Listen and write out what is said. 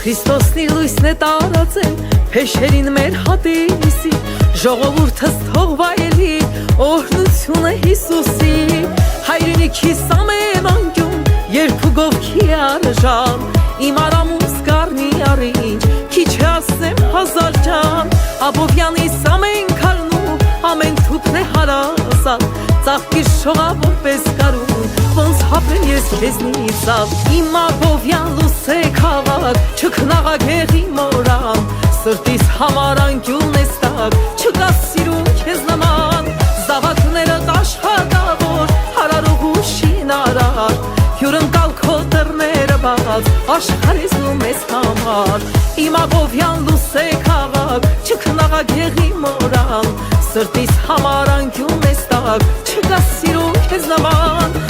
Քրիստոսնի լույսն է տարածել փեշերին մեր հատիսի, ժողովուրդս թող վայելի օրհնությունը Հիսուսի, հայրենիքիս ամեն անկյուն երկու գովքի արժան, իմ արամուս կարնի առինչ, քիչ է ասեմ հազար ջան, Աբովյանիս ամեն քարն ու ամեն թուփն է հարազատ, ծաղկիր շողավոր պես կարուն, ոնց հապրեմ ես քեզնից ավ, իմ Աբովյան լույս է քաղաք, չքնաղա գեղի մորան, սրտիս համար անկյուն ես տակ, չկա սիրուն քեզ նման, զավակները աշխատավոր, հարարող ու շինարար, հյուրընկալ քո դռները բաց, աշխարհիս ու մեզ համար, իմ Աբովյան լույս է քաղաք, չքնաղա գեղի մորան, սրտիս համար անկյուն ես տակ, չկա սիրուն քեզ նման,